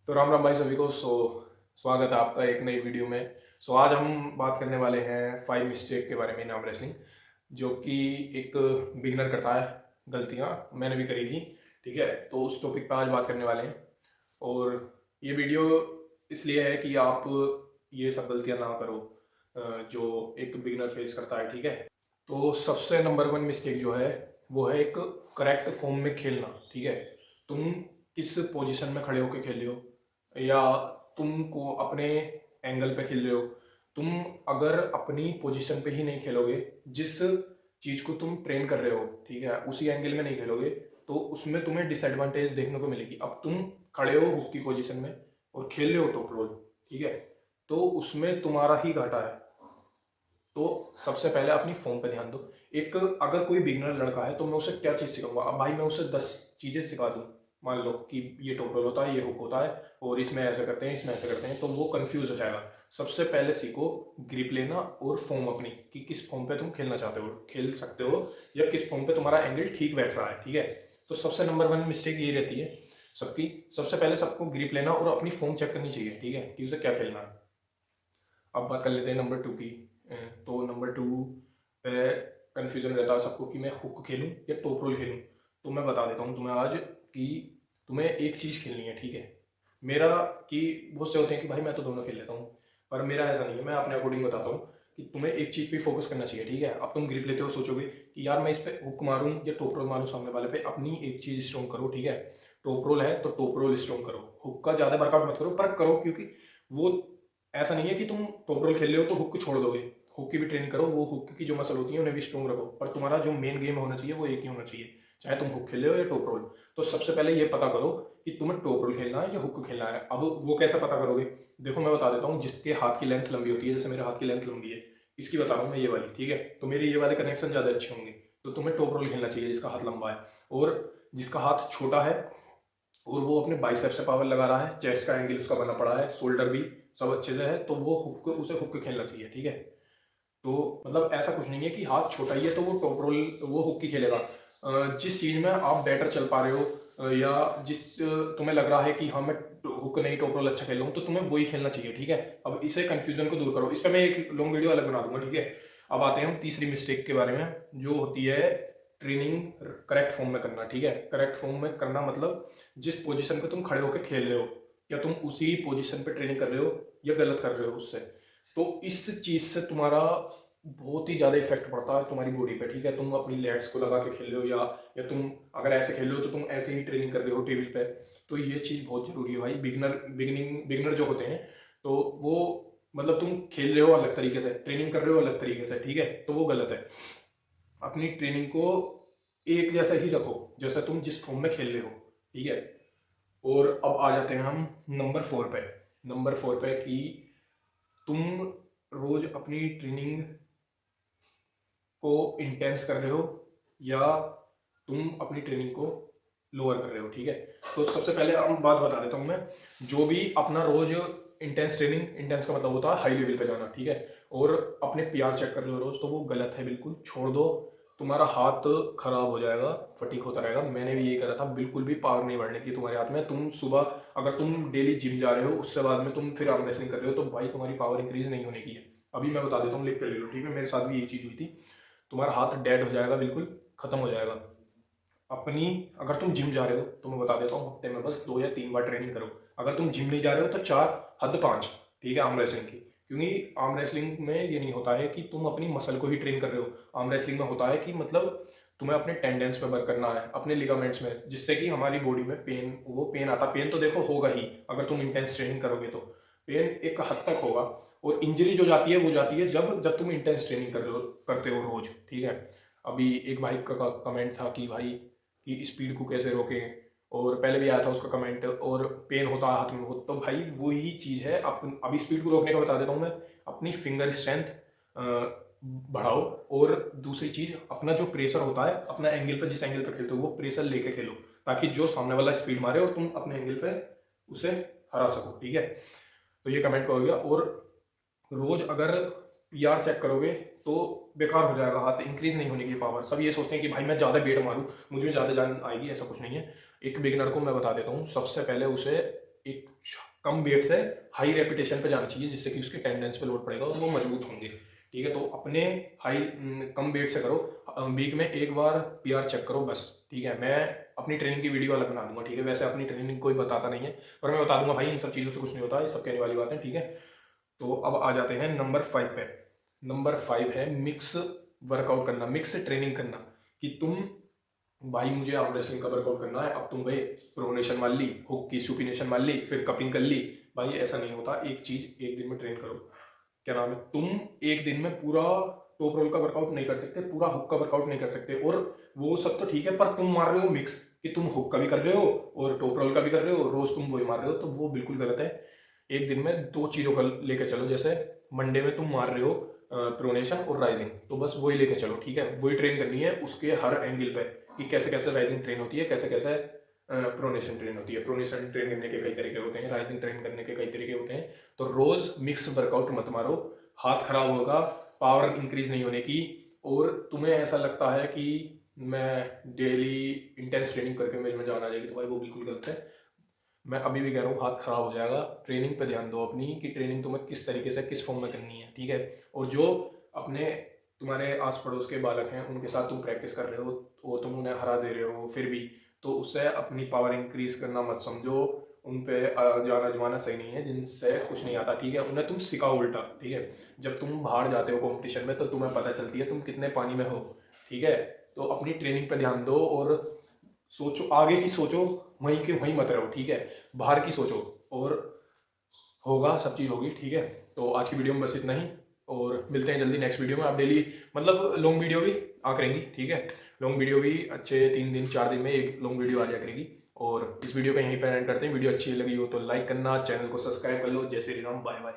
तो राम राम भाई सभी को। स्वागत है आपका एक नई वीडियो में। आज हम बात करने वाले हैं 5 मिस्टेक के बारे में इन आर्म रेसलिंग, जो कि एक बिगनर करता है। गलतियां मैंने भी करी थी, ठीक है। तो उस टॉपिक पर आज बात करने वाले हैं। और ये वीडियो इसलिए है कि आप ये सब गलतियां ना करो जो एक बिगनर फेस करता है, ठीक है। तो सबसे नंबर 1 मिस्टेक जो है वो है एक करेक्ट फॉर्म में खेलना, ठीक है। तुम किस पोजीशन में खड़े होकर खेल रहे हो, या तुमको अपने एंगल पे खेल रहे हो। तुम अगर अपनी पोजीशन पे ही नहीं खेलोगे, जिस चीज को तुम ट्रेन कर रहे हो, ठीक है, उसी एंगल में नहीं खेलोगे, तो उसमें तुम्हें डिसएडवांटेज देखने को मिलेगी। अब तुम खड़े हो हुक की पोजीशन में और खेल रहे हो टॉप रोल, ठीक है, तो उसमें तुम्हारा ही घाटा है। तो सबसे पहले अपनी फॉर्म पे ध्यान दो। एक अगर कोई बिगनर लड़का है तो मैं उसे क्या चीज़ सिखाऊंगा। अब भाई मैं उसे 10 चीज़ें सिखा दूँ, मान लो कि ये टोटल होता है, ये हुक होता है, और इसमें ऐसे करते हैं, इसमें ऐसे करते हैं, तो वो कंफ्यूज हो जाएगा। सबसे पहले सीखो ग्रिप लेना और फॉर्म अपनी, कि किस फॉर्म पे तुम खेलना चाहते हो, खेल सकते हो, या किस फॉर्म पे तुम्हारा एंगल ठीक बैठ रहा है, ठीक है। तो सबसे नंबर 1 मिस्टेक ये रहती है सबकी। सबसे पहले सबको ग्रिप लेना और अपनी फॉर्म चेक करनी चाहिए, ठीक है, कि उसे क्या खेलना है। अब बात कर लेते हैं नंबर 2 की। तो नंबर 2 पे कन्फ्यूजन रहता है सबको कि मैं हुक खेलूं या टॉप रोल खेलूं। तो मैं बता देता हूं तुम्हें आज कि तुम्हें एक चीज़ खेलनी है, ठीक है। मेरा कि बहुत से होते हैं कि भाई मैं तो दोनों खेल लेता हूँ, पर मेरा ऐसा नहीं है। मैं अपने अकॉर्डिंग बताता हूँ कि तुम्हें एक चीज़ पे फोकस करना चाहिए, ठीक है। अब तुम ग्रिप लेते हो, सोचोगे कि यार मैं इस पे हुक मारूं या टॉप रोल मारूं, सामने वाले पे अपनी एक चीज़ स्ट्रॉन्ग करो, ठीक है। टॉप रोल है तो टॉप रोल स्ट्रॉन्ग करो, हुक का ज़्यादा वर्कआउट मत करो, पर करो, क्योंकि वो ऐसा नहीं है कि तुम टॉप रोल खेल रहे हो तो हुक छोड़ दोगे। हुक की भी ट्रेनिंग करो, वो हुक की जो मसल होती है उन्हें भी स्ट्रॉन्ग रखो, पर तुम्हारा जो मेन गेम होना चाहिए वो एक ही होना चाहिए, चाहे तुम हुक खेल रहे हो या टॉप रोल। तो सबसे पहले ये पता करो कि तुम्हें टॉप रोल खेलना है या हुक खेलना है। अब वो कैसे पता करोगे, देखो मैं बता देता हूँ। जिसके हाथ की लेंथ लंबी होती है, जैसे मेरे हाथ की लेंथ लंबी है, इसकी बता रहा हूँ मैं, ये वाली, ठीक है, तो मेरे ये वाले कनेक्शन ज़्यादा अच्छे होंगे। तो तुम्हें टॉप रोल खेलना चाहिए जिसका हाथ लंबा है। और जिसका हाथ छोटा है और वो अपने बाइसेप से पावर लगा रहा है, चेस्ट का एंगल उसका बना पड़ा है, शोल्डर भी सब अच्छे से है, तो वो हुक, उसे हुक खेलना चाहिए, ठीक है। तो मतलब ऐसा कुछ नहीं है कि हाथ छोटा ही है तो वो टॉप रोल, वो हुक ही खेलेगा। जिस चीज़ में आप बेटर चल पा रहे हो, या जिस तुम्हें लग रहा है कि हाँ मैं हुक नहीं टॉप रोल अच्छा खेल रहा हूँ, तो तुम्हें वही खेलना चाहिए, ठीक है। अब इसे कंफ्यूजन को दूर करो। इस पर मैं एक लॉन्ग वीडियो अलग बना दूंगा, ठीक है। अब आते हैं हम तीसरी मिस्टेक के बारे में, जो होती है ट्रेनिंग करेक्ट फॉर्म में करना, ठीक है। करेक्ट फॉर्म में करना मतलब जिस पोजीशन पे तुम खड़े होकर खेल रहे हो, या तुम उसी पोजीशन पे ट्रेनिंग कर रहे हो या गलत कर रहे हो उससे। तो इस चीज़ से तुम्हारा बहुत ही ज़्यादा इफेक्ट पड़ता है तुम्हारी बॉडी पे, ठीक है। तुम अपनी लेग्स को लगा के खेल रहे हो, या तुम अगर ऐसे खेल रहे हो तो तुम ऐसे ही ट्रेनिंग कर रहे हो टेबल पे। तो ये चीज़ बहुत ज़रूरी है भाई। बिगनर जो होते हैं, तो वो मतलब तुम खेल रहे हो अलग तरीके से, ट्रेनिंग कर रहे हो अलग तरीके से, ठीक है, तो वो गलत है। अपनी ट्रेनिंग को एक जैसा ही रखो जैसा तुम जिस फॉर्म में खेल रहे हो, ठीक है। और अब आ जाते हैं हम नंबर 4 पे कि तुम रोज अपनी ट्रेनिंग को इंटेंस कर रहे हो या तुम अपनी ट्रेनिंग को लोअर कर रहे हो, ठीक है। तो सबसे पहले हम बात बता देता हूँ मैं। जो भी अपना रोज इंटेंस ट्रेनिंग, इंटेंस का मतलब होता है हाई लेवल पे जाना, ठीक है, और अपने पीआर चेक कर रहे हो रोज, तो वो गलत है, बिल्कुल छोड़ दो। तुम्हारा हाथ खराब हो जाएगा, फटीक होता रहेगा। मैंने भी यही करा था, बिल्कुल भी पावर नहीं बढ़ने की तुम्हारे हाथ में। तुम सुबह अगर तुम डेली जिम जा रहे हो, उससे बाद में तुम फिर आर्म रेसलिंग कर रहे हो, तो भाई तुम्हारी पावर इंक्रीज नहीं होने की है। अभी मैं बता देता हूँ, लिख कर ले लो, ठीक है। मेरे साथ भी यही चीज़ हुई थी। तुम्हारा हाथ डेड हो जाएगा, बिल्कुल खत्म हो जाएगा। अपनी अगर तुम जिम जा रहे हो तो मैं बता देता हूँ, हफ्ते में बस 2 या 3 बार ट्रेनिंग करो। अगर तुम जिम नहीं जा रहे हो तो 4, हद 5, ठीक है, आर्म रेसलिंग की। क्योंकि आर्म रेसलिंग में ये नहीं होता है कि तुम अपनी मसल को ही ट्रेन कर रहे हो। आर्म रेसलिंग में होता है कि मतलब तुम्हें अपने टेंडेंस पे वर्क करना है, अपने लिगामेंट्स में, जिससे कि हमारी बॉडी में पेन आता। पेन तो देखो होगा ही, अगर तुम इंटेंस ट्रेनिंग करोगे तो पेन एक हद तक होगा। और इंजरी जो जाती है वो जाती है जब जब तुम इंटेंस ट्रेनिंग कर रहे हो, करते हो रोज, ठीक है। अभी एक भाई का कमेंट था कि भाई कि स्पीड को कैसे रोकें, और पहले भी आया था उसका कमेंट, और पेन होता है हाथ में हो, तो भाई वही चीज़ है। अभी स्पीड को रोकने का बता देता हूँ मैं। अपनी फिंगर स्ट्रेंथ बढ़ाओ, और दूसरी चीज़ अपना जो प्रेशर होता है, अपना एंगल पे, जिस एंगल पे खेलते हो वो प्रेशर लेके खेलो, ताकि जो सामने वाला स्पीड मारे और तुम अपने एंगल पे उसे हरा सको, ठीक है। तो ये कमेंट का हो गया। और रोज अगर पीआर चेक करोगे तो बेकार हो जाएगा, हाथ इंक्रीज नहीं होने की पावर। सब ये सोचते हैं कि भाई मैं ज़्यादा वेट मारूं, मुझ में ज़्यादा जान आएगी, ऐसा कुछ नहीं है। एक बिगिनर को मैं बता देता हूँ, सबसे पहले उसे एक कम वेट से हाई रेपिटेशन पे जाना चाहिए, जिससे कि उसके टेंडेंस पे लोड पड़ेगा और वो मजबूत होंगे। ठीक है, तो अपने कम वेट से करो, वीक में एक बार पीआर चेक करो बस। ठीक है, मैं अपनी ट्रेनिंग की वीडियो अलग बना दूंगा। ठीक है, वैसे अपनी ट्रेनिंग कोई बताता नहीं है, पर मैं बता दूंगा भाई इन सब चीज़ों से कुछ नहीं होता, ये सब कहने वाली बात है। ठीक है, तो अब आ जाते हैं नंबर 5 पे। नंबर 5 है मिक्स वर्कआउट करना, मिक्स ट्रेनिंग करना। कि तुम भाई मुझे आर्म रेसलिंग का वर्कआउट करना है, अब तुम गए प्रोनेशन मान ली, हुक की सुपिनेशन मान ली, फिर कपिंग कर ली। भाई ऐसा नहीं होता, एक चीज एक दिन में ट्रेन करो। क्या नाम है, तुम एक दिन में पूरा टॉप रोल का वर्कआउट नहीं कर सकते, पूरा हुक का वर्कआउट नहीं कर सकते, और वो सब तो ठीक है, पर तुम मार रहे हो मिक्स, कि तुम हुक का भी कर रहे हो और टॉप रोल का भी कर रहे हो, रोज तुम वही मार रहे हो, तो वो बिल्कुल गलत है। एक दिन में दो चीजों का लेकर चलो। जैसे मंडे में तुम मार रहे हो प्रोनेशन और राइजिंग, तो बस वही लेके चलो। ठीक है, वही ट्रेन करनी है उसके हर एंगल पे, कि कैसे कैसे राइजिंग ट्रेन होती है, कैसे कैसे प्रोनेशन ट्रेन होती है। प्रोनेशन ट्रेन करने के कई तरीके होते हैं, राइजिंग ट्रेन करने के कई तरीके होते हैं। तो रोज मिक्स वर्कआउट मत मारो, हाथ खराब होगा, पावर इंक्रीज नहीं होने की। और तुम्हें ऐसा लगता है कि मैं डेली इंटेंस ट्रेनिंग करके मेरे में जान आ जाएगी, तो भाई वो बिल्कुल गलत है। मैं अभी भी कह रहा हूँ हाथ खराब हो जाएगा। ट्रेनिंग पे ध्यान दो अपनी, कि ट्रेनिंग तुम्हें किस तरीके से किस फॉर्म में करनी है। ठीक है, और जो अपने तुम्हारे आस पड़ोस के बालक हैं उनके साथ तुम प्रैक्टिस कर रहे हो और तुम उन्हें हरा दे रहे हो फिर भी, तो उससे अपनी पावर इंक्रीज करना मत समझो। उन पे जाना जमाना सही नहीं है, जिनसे कुछ नहीं आता। ठीक है, उन्हें तुम सिखाओ उल्टा। ठीक है, जब तुम बाहर जाते हो कंपटीशन में, तो तुम्हें पता चलती है तुम कितने पानी में हो। ठीक है, तो अपनी ट्रेनिंग पे ध्यान दो और सोचो, आगे की सोचो, वहीं के वहीं मत रहो। ठीक है, बाहर की सोचो और होगा, सब चीज़ होगी। ठीक है, तो आज की वीडियो में बस इतना ही, और मिलते हैं जल्दी नेक्स्ट वीडियो में। आप डेली मतलब लॉन्ग वीडियो भी आ करेंगी। ठीक है, लॉन्ग वीडियो भी अच्छे 3 दिन 4 दिन में एक लॉन्ग वीडियो आ जाया करेगी। और इस वीडियो को यहीं पर एंड करते हैं। वीडियो अच्छी लगी हो तो लाइक करना, चैनल को सब्सक्राइब कर लो। जय श्री राम, बाय बाय।